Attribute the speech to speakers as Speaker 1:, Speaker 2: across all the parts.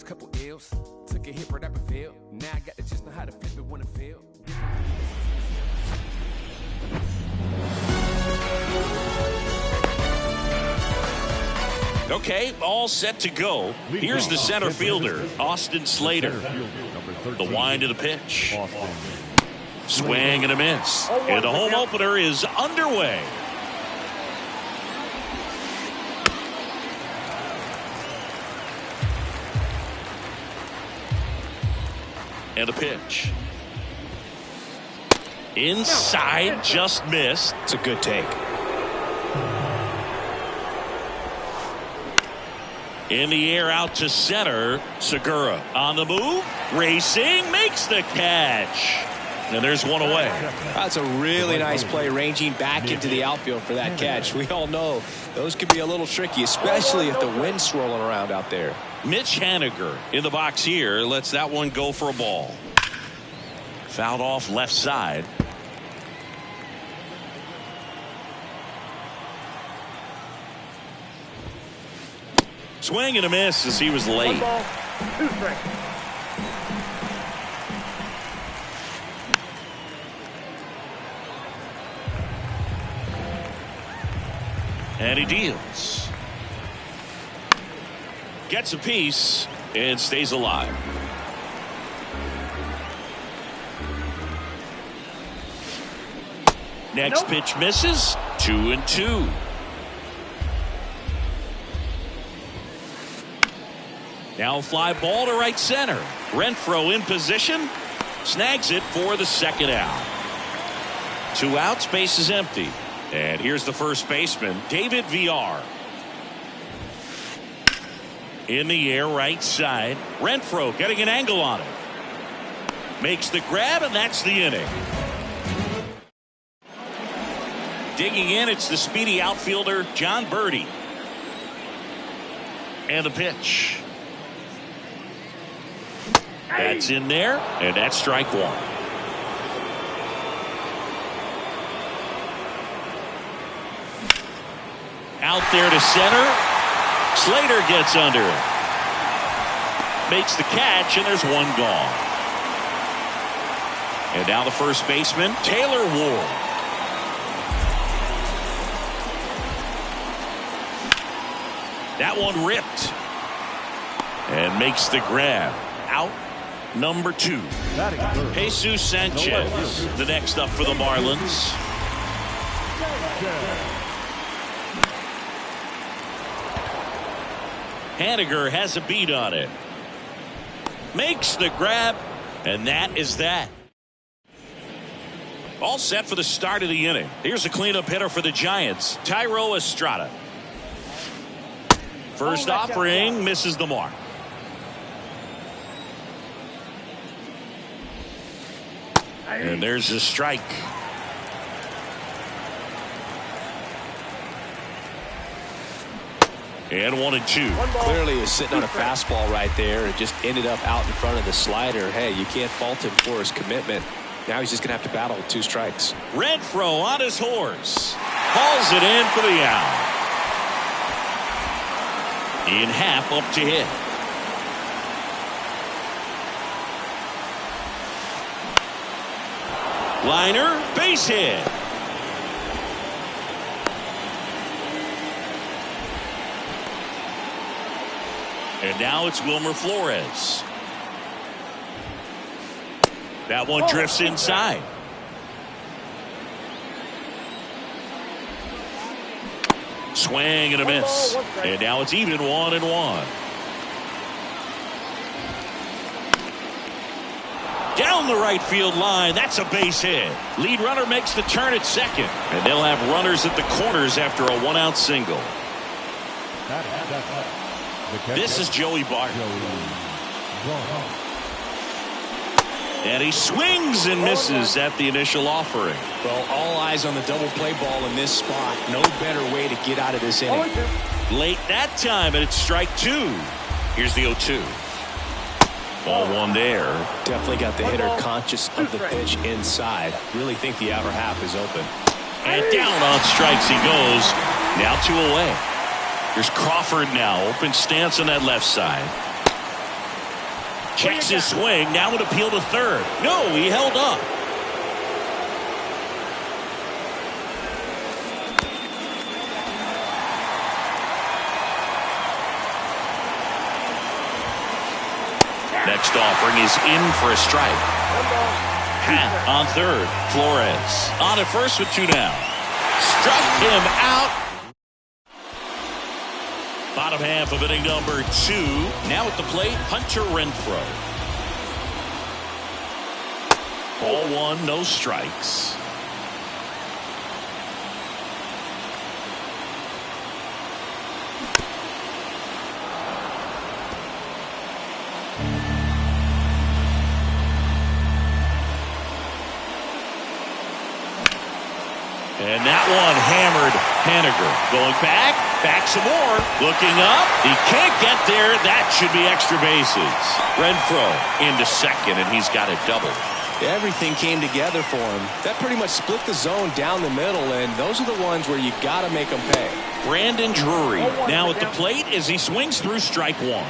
Speaker 1: couple L's. Took a hit, brought up a fail. Now I got to just know how to flip it when it fail.
Speaker 2: Okay, all set to go. Here's the center fielder, Austin Slater. The wind of the pitch. Swing and a miss. And the home opener is underway. And a pitch. Inside, just missed.
Speaker 3: It's a good take.
Speaker 2: In the air out to center. Segura on the move. Racing. Makes the catch. And there's one away.
Speaker 3: That's a really nice play, ranging back into the outfield for that catch. We all know those can be a little tricky, especially if the wind's swirling around out there.
Speaker 2: Mitch Haniger in the box here lets that one go for a ball. Fouled off left side. Swing and a miss as he was late.
Speaker 4: 1 ball, 2 strikes.
Speaker 2: And he deals. Gets a piece and stays alive. Next pitch misses. 2-2. Now fly ball to right center. Renfroe in position. Snags it for the second out. 2 outs, base is empty. And here's the first baseman, David Villar. In the air, right side. Renfroe getting an angle on it. Makes the grab, and that's the inning. Digging in, it's the speedy outfielder, John Birdie. And the pitch. That's in there, and that's strike 1. Out there to center. Slater gets under it. Makes the catch, and there's one gone. And now the first baseman, Taylor Ward. That one ripped. And makes the grab. Out number 2. Jesus Sanchez, the next up for the Marlins. Haniger has a beat on it. Makes the grab, and that is that. All set for the start of the inning. Here's a cleanup hitter for the Giants, Thairo Estrada. First offering misses the mark. And there's a strike. And 1-2.
Speaker 3: Clearly he was sitting on a fastball right there and just ended up out in front of the slider. Hey, you can't fault him for his commitment. Now he's just going to have to battle with 2 strikes.
Speaker 2: Renfroe on his horse. Hauls it in for the out. In half up to hit. Liner, base hit. And now it's Wilmer Flores. That one drifts inside. Swing and a miss. And now it's even 1-1. Down the right field line. That's a base hit. Lead runner makes the turn at second. And they'll have runners at the corners after a 1-out single. This is Joey Barton. And he swings and misses at the initial offering.
Speaker 3: Well, all eyes on the double play ball in this spot. No better way to get out of this inning.
Speaker 2: Late that time, and it's strike 2. Here's the 0-2. Ball 1 there.
Speaker 3: Definitely got the hitter conscious of the pitch inside. Really think the outer half is open.
Speaker 2: And down on strikes he goes. Now 2 away. Here's Crawford now. Open stance on that left side. Checks his swing. Now an appeal to third. No, he held up. Next offering is in for a strike. Happ on third. Flores on at first with 2 down. Struck him out. Bottom half of inning number 2. Now at the plate, Hunter Renfroe. Ball 1, no strikes. And that one hammered Haniger. Going back some more. Looking up. He can't get there. That should be extra bases. Renfroe into second, and he's got it double.
Speaker 3: Everything came together for him. That pretty much split the zone down the middle, and those are the ones where you got to make them pay.
Speaker 2: Brandon Drury now at the plate as he swings through strike 1.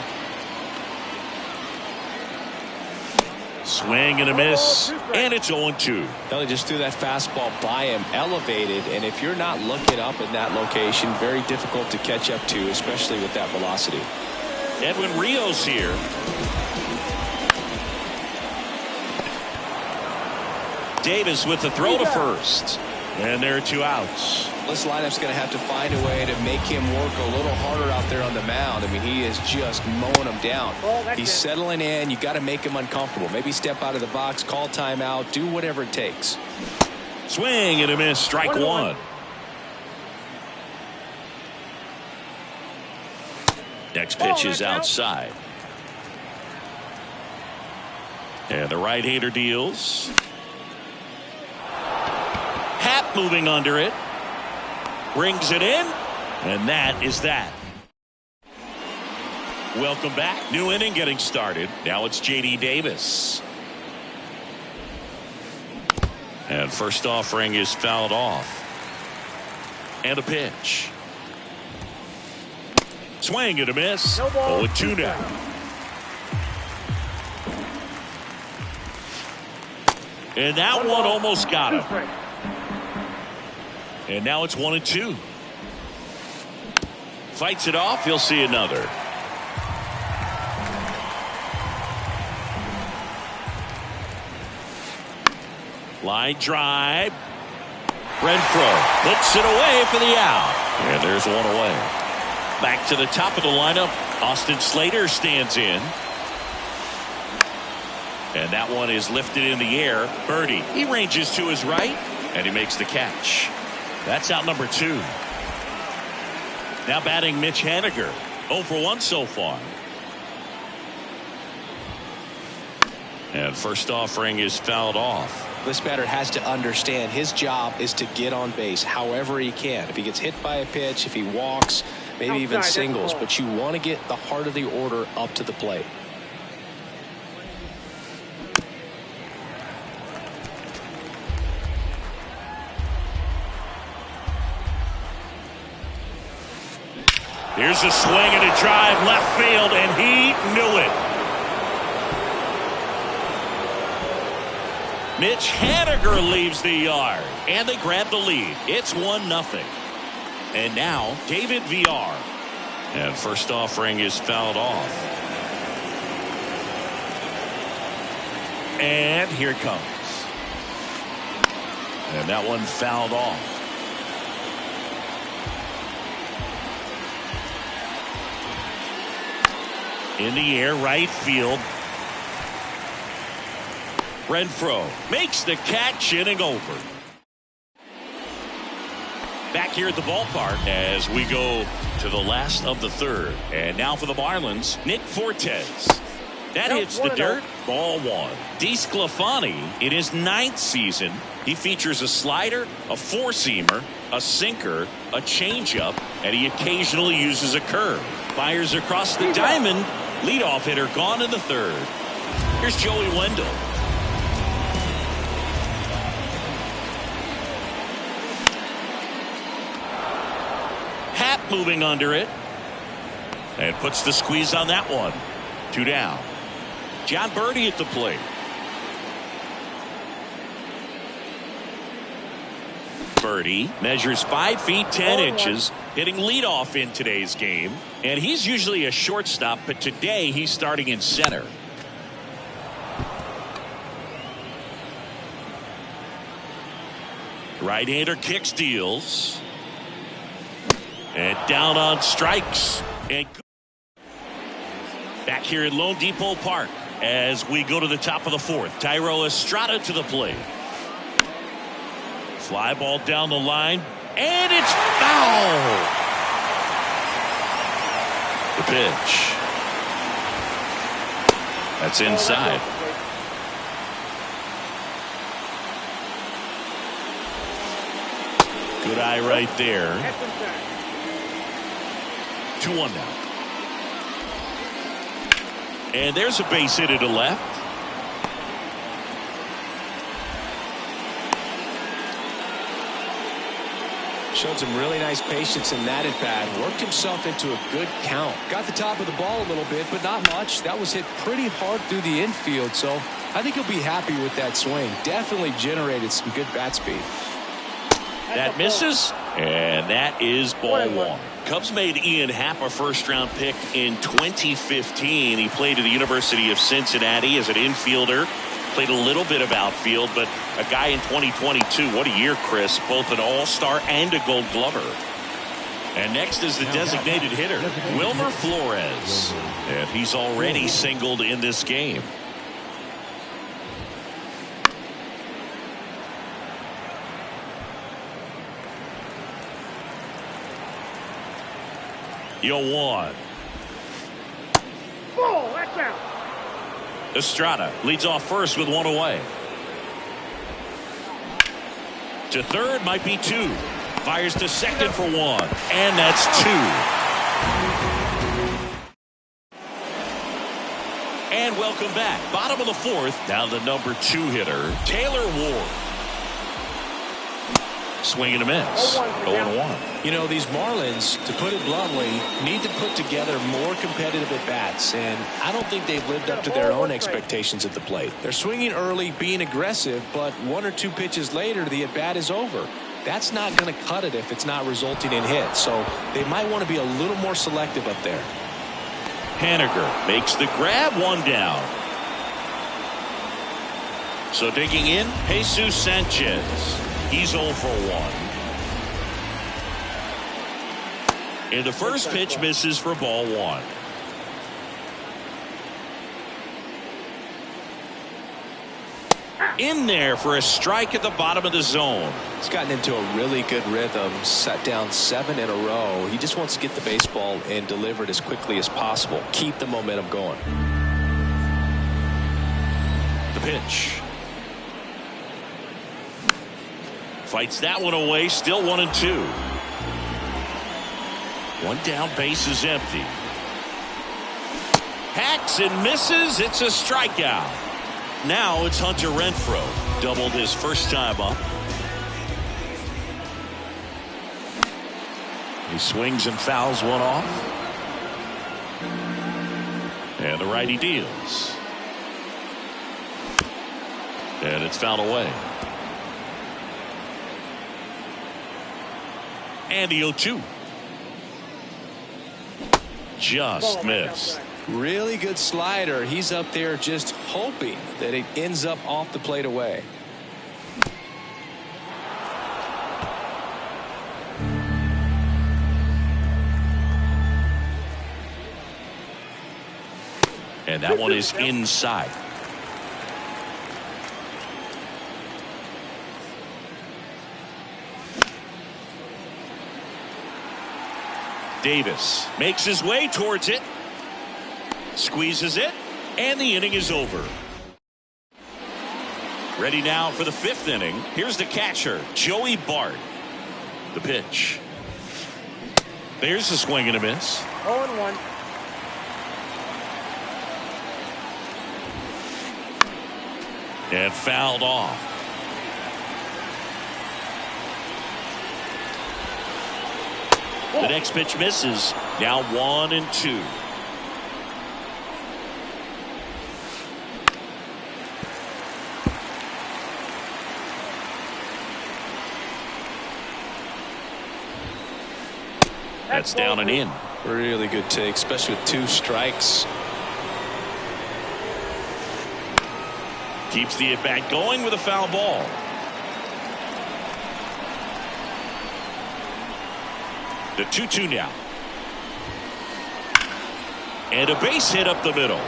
Speaker 2: Swing and a miss, and it's 0-2.
Speaker 3: They just threw that fastball by him, elevated, and if you're not looking up in that location, very difficult to catch up to, especially with that velocity.
Speaker 2: Edwin Rios here. Davis with the throw to first, and there are 2 outs.
Speaker 3: This lineup's going to have to find a way to make him work a little harder out there on the mound. I mean, he is just mowing them down. He's settling in. You got to make him uncomfortable. Maybe step out of the box, call timeout, do whatever it takes.
Speaker 2: Swing and a miss, strike 1. Next pitch is outside. And the right-hander deals. Happ moving under it. Brings it in, and that is that. Welcome back. New inning getting started. Now it's J.D. Davis. And first offering is fouled off. And a pitch. Swing and a miss. 0-2 now. And that one almost got him. And now it's 1-2. Fights it off. He'll see another. Line drive. Renfroe puts it away for the out. And there's one away. Back to the top of the lineup. Austin Slater stands in. And that one is lifted in the air. Birdie. He ranges to his right. And he makes the catch. That's out number 2. Now batting Mitch Haniger. 0 for 1 so far. And first offering is fouled off.
Speaker 3: This batter has to understand his job is to get on base however he can. If he gets hit by a pitch, if he walks, maybe even singles. But you want to get the heart of the order up to the plate.
Speaker 2: Here's a swing and a drive left field, and he knew it. Mitch Haniger leaves the yard, and they grab the lead. It's 1-0. And now David Villar. And first offering is fouled off. And here it comes. And that one fouled off. In the air, right field. Renfroe makes the catch, inning over. Back here at the ballpark as we go to the last of the third. And now for the Marlins, Nick Fortes. That hits the dirt. Ball 1. DeSclafani, in his 9th season, he features a slider, a 4-seamer, a sinker, a changeup, and he occasionally uses a curve. Fires across the diamond. Leadoff hitter gone in the 3rd. Here's Joey Wendell. Happ moving under it. And puts the squeeze on that one. 2 down. John Birdie at the plate. Birdie measures 5 feet 10 inches, hitting leadoff in today's game. And he's usually a shortstop, but today he's starting in center. Right-hander kick steals. And down on strikes. And back here at Lone Depot Park as we go to the top of the 4th. Thairo Estrada to the plate. Fly ball down the line, and it's foul. The pitch. That's inside. Good eye right there. 2-1 now. And there's a base hit to left.
Speaker 3: Showed some really nice patience in that at bat. Worked himself into a good count. Got the top of the ball a little bit, but not much. That was hit pretty hard through the infield, so I think he'll be happy with that swing. Definitely generated some good bat speed.
Speaker 2: That misses, and that is ball 1. Cubs made Ian Happ a first-round pick in 2015. He played at the University of Cincinnati as an infielder. Played a little bit of outfield, but a guy in 2022. What a year, Chris. Both an all-star and a gold glover. And next is the designated hitter, Wilmer Flores. And he's already singled in this game. Yo, 1.
Speaker 4: Oh, that's out.
Speaker 2: Estrada leads off first with 1 away. To third, might be 2. Fires to second for 1. And that's 2. And welcome back. Bottom of the 4th. Now the number 2 hitter, Taylor Ward. Swing and a miss. 0-1.
Speaker 3: You know, these Marlins, to put it bluntly, need to put together more competitive at-bats, and I don't think they've lived up to their own expectations at the plate. They're swinging early, being aggressive, but 1 or 2 pitches later, the at-bat is over. That's not going to cut it if it's not resulting in hits, so they might want to be a little more selective up there.
Speaker 2: Haniger makes the grab, 1 down. So digging in, Jesus Sanchez. He's 0 for 1. And the first pitch misses for ball 1. In there for a strike at the bottom of the zone.
Speaker 3: He's gotten into a really good rhythm, set down 7 in a row. He just wants to get the baseball and deliver it as quickly as possible. Keep the momentum going.
Speaker 2: The pitch. Fights that one away, still 1-2. 1 down, base is empty. Hacks and misses. It's a strikeout. Now it's Hunter Renfroe. Doubled his first time up. He swings and fouls one off. And the righty deals. And it's fouled away. And the 0-2. Just missed.
Speaker 3: Really good slider. He's up there just hoping that it ends up off the plate away.
Speaker 2: And that one is inside. Davis makes his way towards it. Squeezes it. And the inning is over. Ready now for the 5th inning. Here's the catcher, Joey Bart. The pitch. There's the swing and a miss.
Speaker 4: 0-1.
Speaker 2: And fouled off. The next pitch misses. Now 1-2. That's down and in.
Speaker 3: Really good take, especially with 2 strikes.
Speaker 2: Keeps the at-bat going with a foul ball. The 2-2 now. And a base hit up the middle.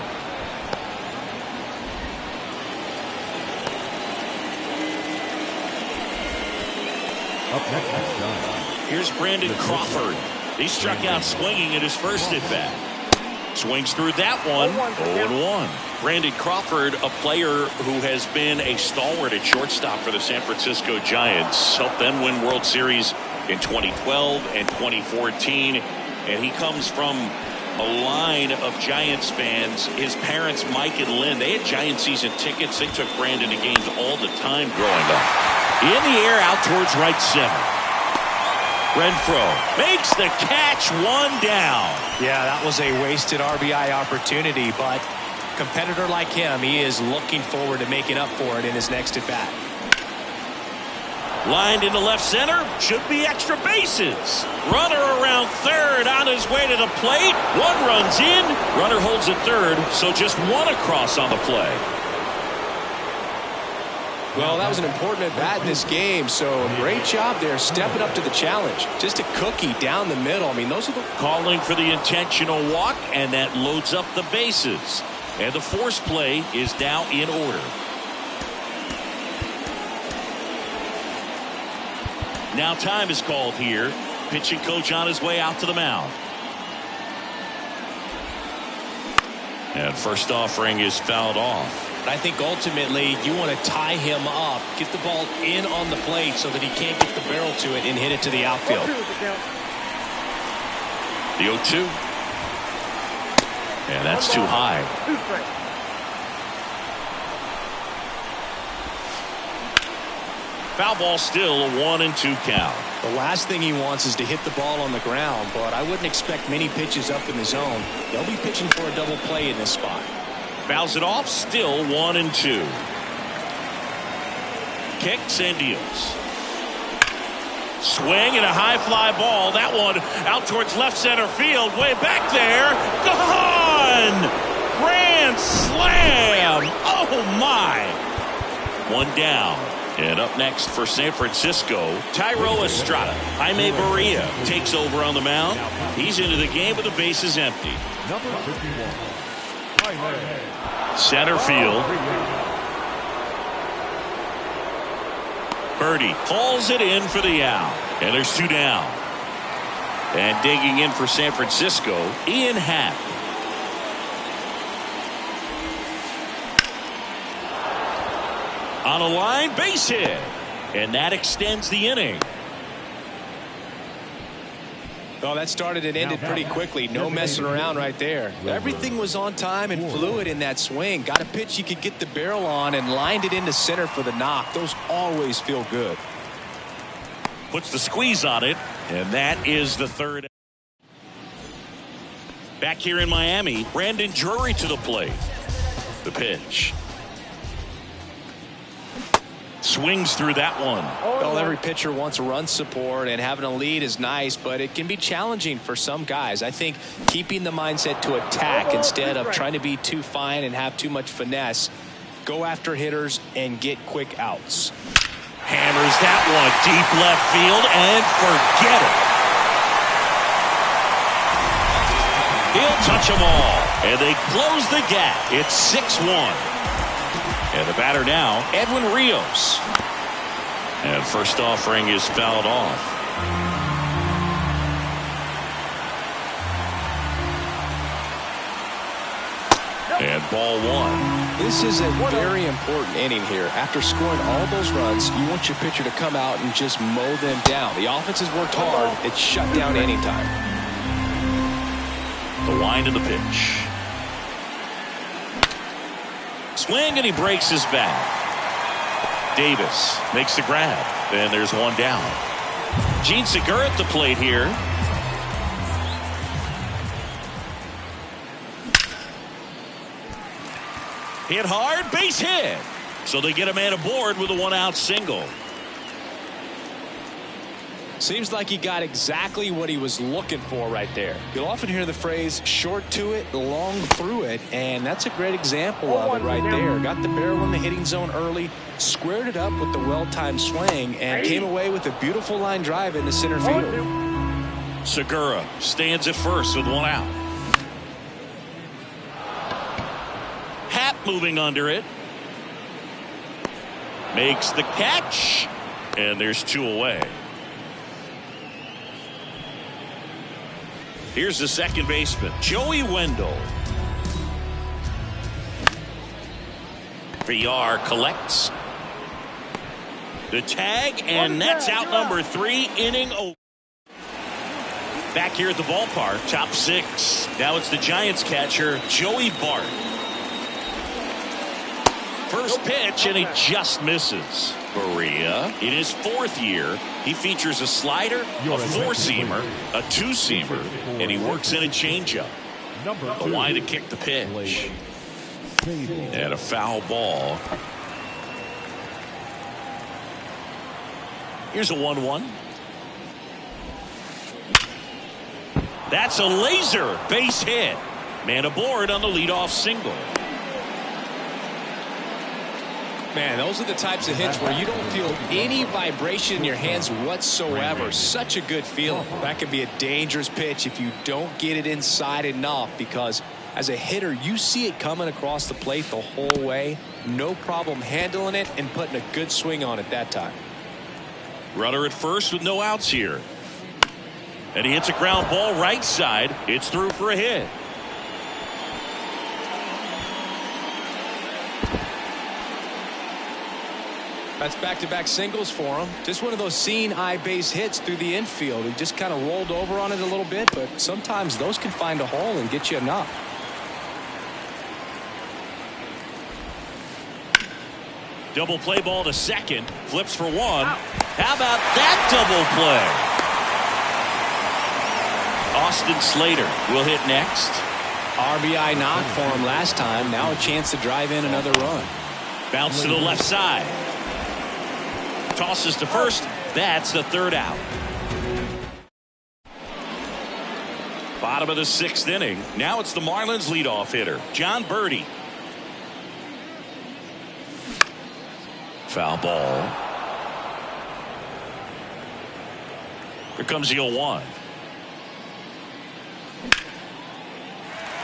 Speaker 2: Here's Brandon Crawford. He struck out swinging at his first at-bat. Swings through that one. 0-1. Brandon Crawford, a player who has been a stalwart at shortstop for the San Francisco Giants. Helped them win World Series in 2012 and 2014. And he comes from a line of Giants fans. His parents, Mike and Lynn, they had Giant season tickets. They took Brandon to games all the time growing up. In the air out towards right center. Renfroe makes the catch, 1 down.
Speaker 3: Yeah, that was a wasted RBI opportunity, but a competitor like him, he is looking forward to making up for it in his next at-bat.
Speaker 2: Lined into left center, should be extra bases. Runner around third on his way to the plate. 1 runs in, runner holds at third, so just 1 across on the play.
Speaker 3: Well, that was an important at-bat in this game, so great job there stepping up to the challenge. Just a cookie down the middle. I mean, those are the...
Speaker 2: Calling for the intentional walk, and that loads up the bases. And the force play is now in order. Now time is called here. Pitching coach on his way out to the mound. And first offering is fouled off.
Speaker 3: I think ultimately you want to tie him up, get the ball in on the plate so that he can't get the barrel to it and hit it to the outfield.
Speaker 2: The 0-2. And that's too high. Foul ball still, a 1-2 count.
Speaker 3: The last thing he wants is to hit the ball on the ground, but I wouldn't expect many pitches up in the zone. They'll be pitching for a double play in this spot.
Speaker 2: Fouls it off, still 1-2. Kicks and deals. Swing and a high fly ball. That one out towards left center field. Way back there. Gone! Grand slam! Oh my! 1 down. And up next for San Francisco, Thairo Estrada. Jaime Barria takes over on the mound. He's into the game with the bases empty.
Speaker 4: Number 51.
Speaker 2: Center field. Birdie hauls it in for the out. And there's 2 down. And digging in for San Francisco, Ian Happ. On a line, base hit. And that extends the inning.
Speaker 3: Oh, that started and ended pretty quickly. No messing around right there. Everything was on time and fluid in that swing. Got a pitch you could get the barrel on and lined it into center for the knock. Those always feel good.
Speaker 2: Puts the squeeze on it, and that is the 3rd. Back here in Miami, Brandon Drury to the plate. The pitch. Swings through that one.
Speaker 3: Well, every pitcher wants run support, and having a lead is nice, but it can be challenging for some guys. I think keeping the mindset to attack instead of trying to be too fine and have too much finesse. Go after hitters and get quick outs.
Speaker 2: Hammers that one deep left field and forget it. He'll touch them all, and they close the gap. It's 6-1. And the batter now, Edwin Rios. And first offering is fouled off. And ball 1.
Speaker 3: This is a very important inning here. After scoring all those runs, you want your pitcher to come out and just mow them down. The offense has worked hard. It's shut down anytime.
Speaker 2: The wind of the pitch. Swing, and he breaks his bat. Davis makes the grab, and there's 1 down. Gene Segura at the plate here. Hit hard, base hit. So they get a man aboard with a 1-out single.
Speaker 3: Seems like he got exactly what he was looking for right there. You'll often hear the phrase short to it, long through it, and that's a great example of it right there. Got the barrel in the hitting zone early, squared it up with the well-timed swing, and came away with a beautiful line drive into center field.
Speaker 2: Segura stands at first with one out. Happ moving under it. Makes the catch, and there's two away. Here's the second baseman, Joey Wendell. Villar collects the tag, and that's out number 3, inning over. Back here at the ballpark, top 6. Now it's the Giants catcher, Joey Bart. First pitch, and he just misses. Maria, in his 4th year, he features a slider, a 4-seamer, a 2-seamer, and he works in a changeup. The line to kick the pitch. And a foul ball. Here's a 1-1. That's a laser base hit. Man aboard on the leadoff single.
Speaker 3: Man, those are the types of hits where you don't feel any vibration in your hands whatsoever. Such a good feeling. That could be a dangerous pitch if you don't get it inside enough, because as a hitter, you see it coming across the plate the whole way. No problem handling it and putting a good swing on it that time.
Speaker 2: Runner at first with no outs here. And he hits a ground ball right side. It's through for a hit.
Speaker 3: That's back-to-back singles for him. Just one of those seeing eye base hits through the infield. He just kind of rolled over on it a little bit, but sometimes those can find a hole and get you enough.
Speaker 2: Double play ball to second. Flips for one. How about that double play? Austin Slater will hit next.
Speaker 3: RBI knock for him last time. Now a chance to drive in another run.
Speaker 2: Bounce to the left side. Tosses to first. That's the 3rd out. Bottom of the 6th inning. Now it's the Marlins leadoff hitter, John Birdie. Foul ball. Here comes the 0-1.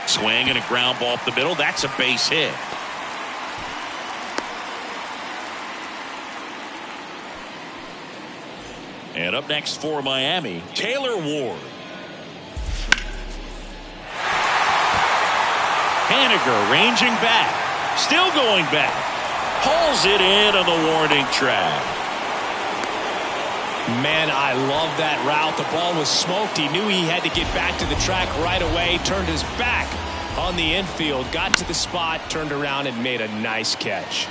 Speaker 2: Swing and a ground ball up the middle. That's a base hit. And up next for Miami, Taylor Ward. Haniger ranging back. Still going back. Hauls it in on the warning track.
Speaker 3: Man, I love that route. The ball was smoked. He knew he had to get back to the track right away. Turned his back on the infield. Got to the spot. Turned around and made a nice catch.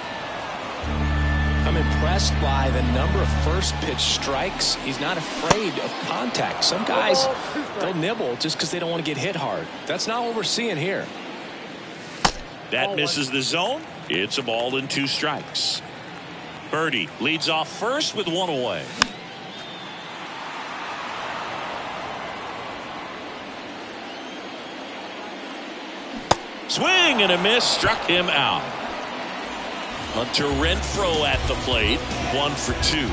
Speaker 3: I'm impressed by the number of first pitch strikes. He's not afraid of contact. Some guys, they'll nibble just because they don't want to get hit hard. That's not what we're seeing here.
Speaker 2: That misses the zone. It's a ball and 2 strikes. Birdie leads off first with 1 away. Swing and a miss, struck him out. Hunter Renfroe at the plate, 1 for 2.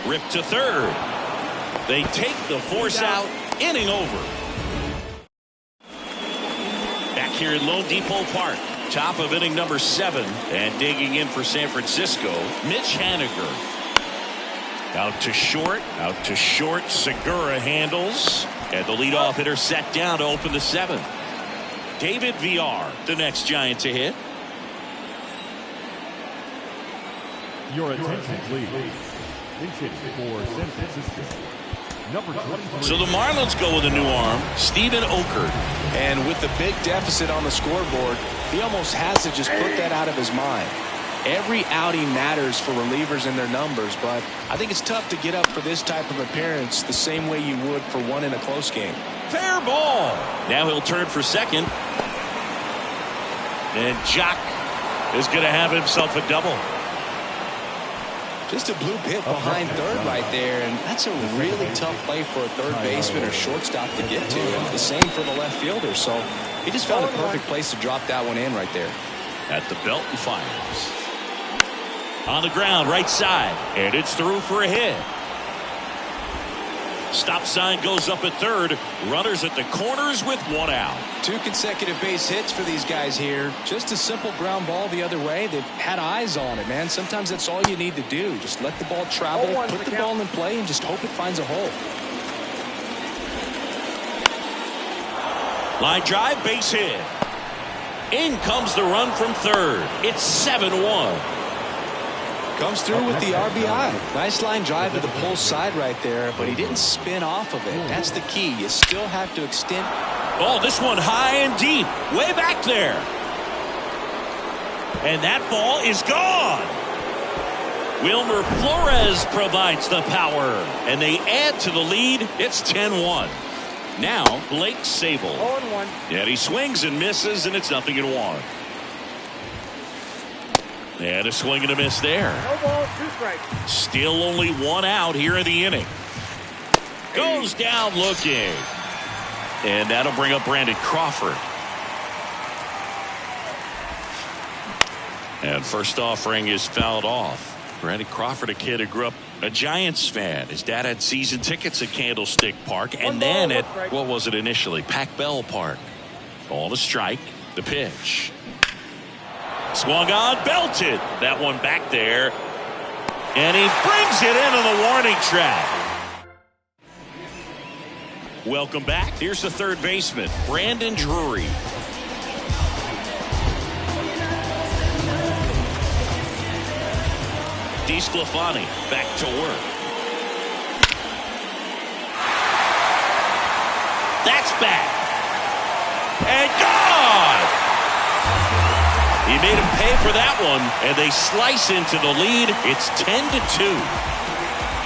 Speaker 2: Ripped to third. They take the force out, inning over. Back here at Lone Depot Park, top of inning number 7, and digging in for San Francisco, Mitch Haniger. Out to short, Segura handles, and the leadoff hitter set down to open the 7th. David Villar, the next Giant to hit.
Speaker 4: Your attention, please. Pitching for San Francisco, number 22.
Speaker 2: So the Marlins go with a new arm, Steven Okert.
Speaker 3: And with the big deficit on the scoreboard, he almost has to just put that out of his mind. Every outing matters for relievers and their numbers, but I think it's tough to get up for this type of appearance the same way you would for one in a close game.
Speaker 2: Fair ball. Now he'll turn for second. And Jock is going to have himself a double.
Speaker 3: Just a blue pit behind third right there, and that's a really tough play for a third baseman or shortstop to get to, and the same for the left fielder. So he just found a perfect place to drop that one in right there.
Speaker 2: At the belt and fires. On the ground, right side, and it's through for a hit. Stop sign goes up at third. Runners at the corners with one out.
Speaker 3: 2 consecutive base hits for these guys here. Just a simple ground ball the other way. They've had eyes on it, man. Sometimes that's all you need to do. Just let the ball travel, put the ball in play, and just hope it finds a hole.
Speaker 2: Line drive, base hit. In comes the run from third. It's 7-1.
Speaker 3: Comes through with the RBI. Nice line drive to the pull side right there, but he didn't spin off of it. That's the key. You still have to extend.
Speaker 2: Oh, this one high and deep, way back there. And that ball is gone. Wilmer Flores provides the power, and they add to the lead. It's 10-1. Now Blake Sabol.
Speaker 5: 0-1.
Speaker 2: And he swings and misses, and it's 0-1. And a swing and a miss there.
Speaker 5: No ball, 2 strikes.
Speaker 2: Still only 1 out here in the inning. Goes down looking. And that'll bring up Brandon Crawford. And first offering is fouled off. Brandon Crawford, a kid who grew up a Giants fan. His dad had season tickets at Candlestick Park and then at, what was it initially, Pac Bell Park. Ball to strike. The pitch. Swung on, belted. That one back there. And he brings it into the warning track. Welcome back. Here's the third baseman, Brandon Drury. DeSclafani back to work. That's back. And gone! He made him pay for that one, and they slice into the lead. It's 10-2.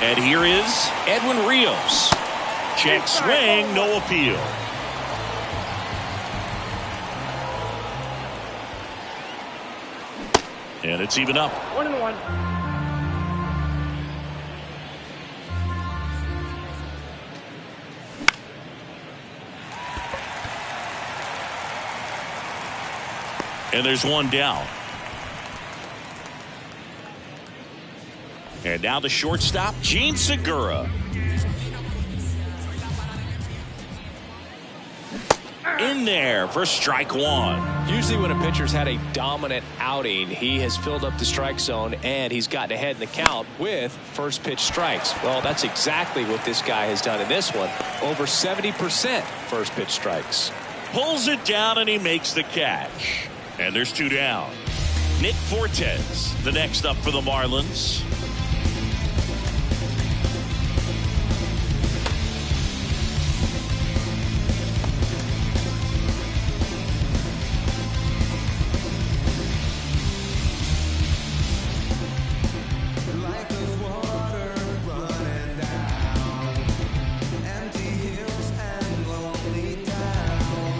Speaker 2: And here is Edwin Rios. Check swing, no appeal. And it's even up.
Speaker 5: 1-1.
Speaker 2: And there's one down. And now the shortstop, Gene Segura. In there for strike one.
Speaker 3: Usually when a pitcher's had a dominant outing, he has filled up the strike zone and he's gotten ahead in the count with first pitch strikes. Well, that's exactly what this guy has done in this one. Over 70% first pitch strikes.
Speaker 2: Pulls it down and he makes the catch. And there's 2 down. Nick Fortes, the next up for the Marlins.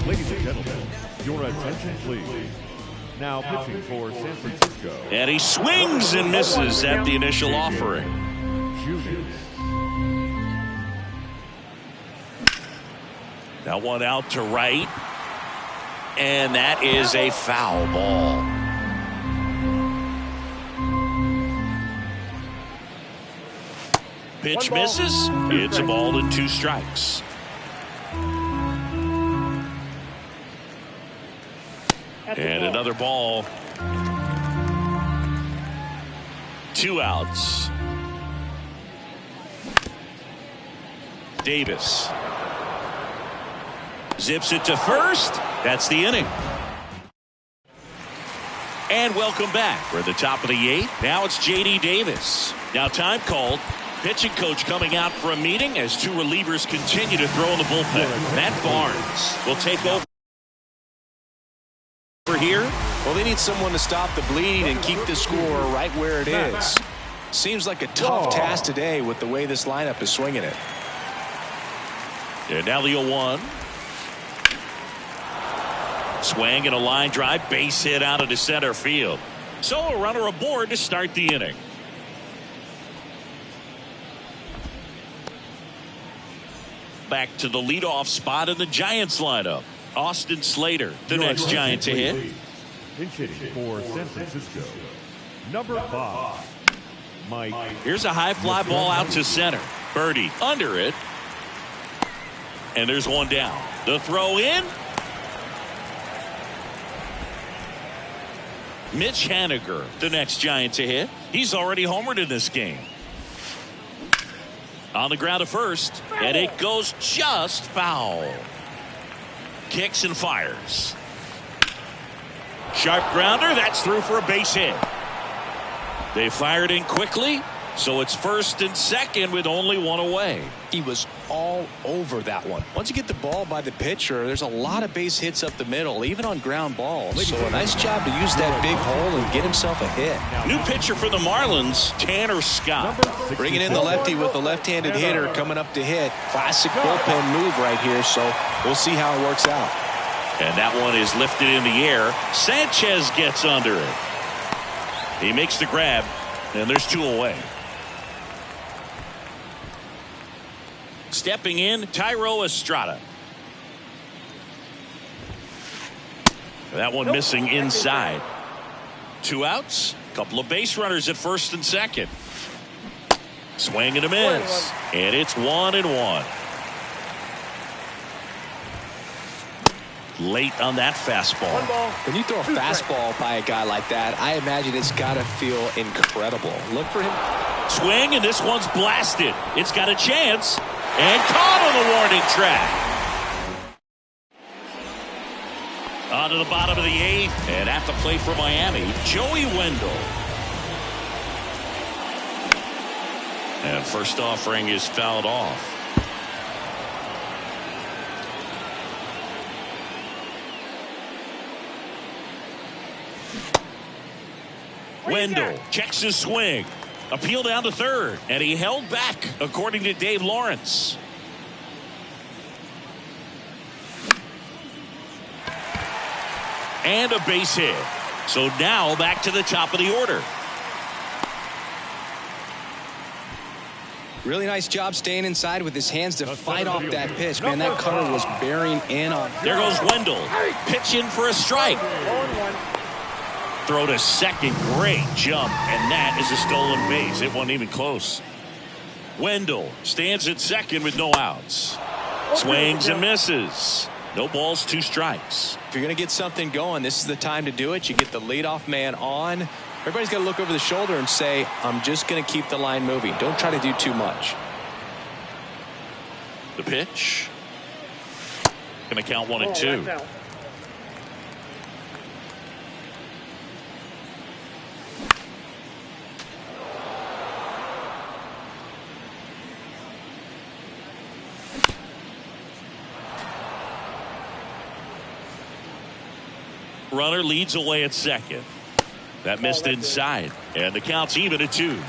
Speaker 4: Ladies and gentlemen, your attention please. Now pitching for San Francisco.
Speaker 2: And he swings and misses at the initial offering. That one out to right. And that is a foul ball. Pitch misses. It's a ball and 2 strikes. And another ball. 2 outs. Davis zips it to first. That's the inning. And welcome back. We're at the top of the 8th. Now it's J.D. Davis. Now time called. Pitching coach coming out for a meeting as 2 relievers continue to throw in the bullpen. Matt Barnes will take over here.
Speaker 3: Well, they need someone to stop the bleeding and keep the score right where it is. Seems like a tough task today with the way this lineup is swinging it.
Speaker 2: And now the 0-1. Swing and a line drive, base hit out into center field. So a runner aboard to start the inning. back to the leadoff spot in the Giants lineup. Austin Slater, the next Giant to hit.
Speaker 4: Pinch hitting for San Francisco, number 5, Mike.
Speaker 2: Here's a high fly ball out to center. Birdie under it. And there's one down. The throw in. Mitch Haniger, the next Giant to hit. He's already homered in this game. On the ground to first, and it goes just foul. Kicks and fires. Sharp grounder, that's through for a base hit. They fired in quickly, so it's first and second with only one away.
Speaker 3: He was all over that one. Once you get the ball by the pitcher, there's a lot of base hits up the middle, even on ground balls. So a nice job to use that big hole and get himself a hit.
Speaker 2: New pitcher for the Marlins, Tanner Scott.
Speaker 3: Bringing in the lefty with the left-handed hitter coming up to hit. Classic bullpen move right here, so we'll see how it works out.
Speaker 2: And that one is lifted in the air. Sanchez gets under it. He makes the grab, and there's two away. Stepping in, Thairo Estrada. That one missing inside. 2 outs, couple of base runners at first and second. Swing and a miss, and it's 1-1. Late on that fastball.
Speaker 3: When you throw a fastball by a guy like that, I imagine it's got to feel incredible. Look for him.
Speaker 2: Swing, and this one's blasted. It's got a chance, and caught on the warning track. On to the bottom of the 8th, and at the plate for Miami, Joey Wendell. And first offering is fouled off. Wendell checks his swing. Appeal down to third, and he held back, according to Dave Lawrence. And a base hit. So now back to the top of the order.
Speaker 3: Really nice job staying inside with his hands to fight off that pitch. Man, that cutter was bearing in on.
Speaker 2: There goes Wendell. Pitch in for a strike. Throw to second, great jump, and that is a stolen base. It wasn't even close. Wendell stands at second with no outs. Swings and misses. No balls, 2 strikes.
Speaker 3: If you're going to get something going, this is the time to do it. You get the leadoff man on. Everybody's got to look over the shoulder and say, I'm just going to keep the line moving. Don't try to do too much.
Speaker 2: The pitch. Going to count 1-2. Runner leads away at second. That missed inside, and the count's even at 2.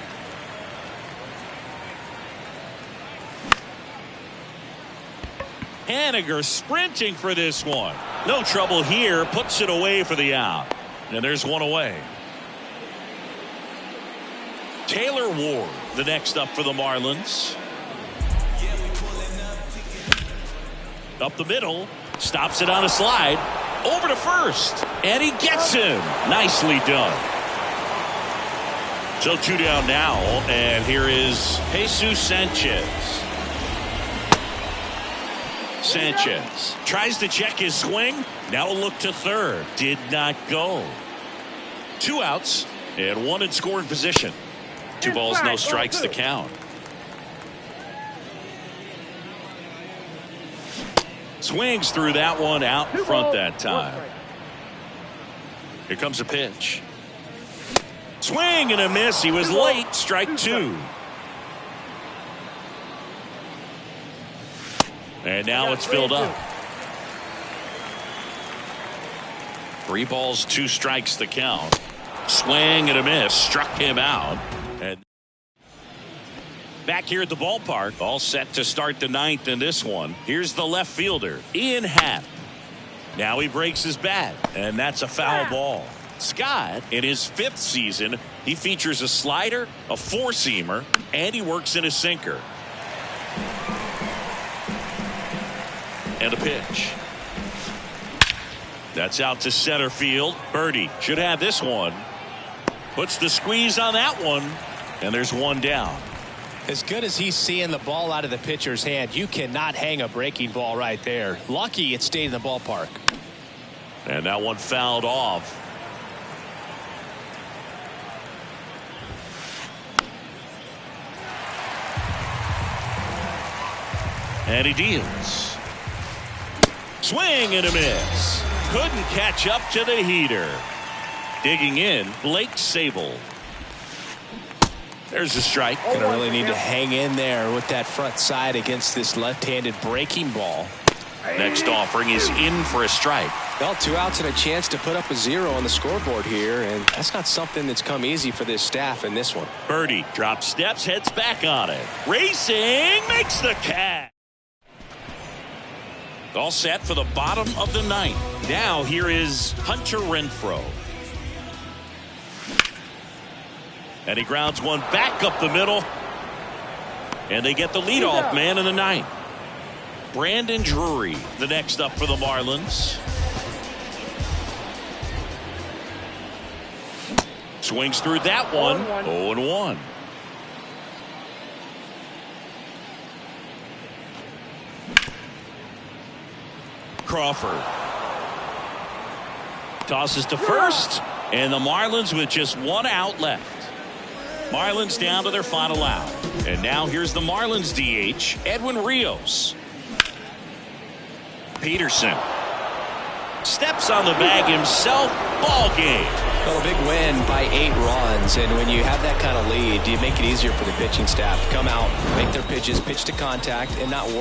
Speaker 2: Haniger sprinting for this one. No trouble here, puts it away for the out. And there's one away. Taylor Ward, the next up for the Marlins. Up the middle, stops it on a slide. Over to first, and he gets him. Nicely done. So 2 down now, and here is Jesus Sanchez. Sanchez tries to check his swing. Now a look to third. Did not go. 2 outs, and 1 in scoring position. 2 balls, no strikes to count. Swings through that one out in front that time. Here comes a pitch. Swing and a miss. He was late. Strike 2. And now it's filled up. 3 balls, 2 strikes to count. Swing and a miss. Struck him out. And back here at the ballpark, all set to start the 9th in this one. Here's the left fielder, Ian Happ. Now he breaks his bat, and that's a foul ball. Scott, in his 5th season, he features a slider, a 4-seamer, and he works in a sinker. And a pitch. That's out to center field. Birdie should have this one. Puts the squeeze on that one. And there's one down.
Speaker 3: As good as he's seeing the ball out of the pitcher's hand, you cannot hang a breaking ball right there. Lucky it stayed in the ballpark.
Speaker 2: And that one fouled off. And he deals. Swing and a miss. Couldn't catch up to the heater. Digging in, Blake Sabol. There's a strike.
Speaker 3: Gonna really need to hang in there with that front side against this left-handed breaking ball.
Speaker 2: Next offering is in for a strike.
Speaker 3: Well, 2 outs and a chance to put up a 0 on the scoreboard here, and that's not something that's come easy for this staff in this one.
Speaker 2: Birdie drops steps, heads back on it. Racing, makes the catch. All set for the bottom of the ninth. Now here is Hunter Renfroe. And he grounds one back up the middle. And they get the leadoff man in the ninth. Brandon Drury, the next up for the Marlins. Swings through that one. 0-1. Crawford tosses to first, and the Marlins with just 1 out left. Marlins down to their final out. And now here's the Marlins DH, Edwin Rios. Peterson steps on the bag himself. Ball game.
Speaker 3: Well, a big win by 8 runs, and when you have that kind of lead, do you make it easier for the pitching staff to come out, make their pitches, pitch to contact, and not worry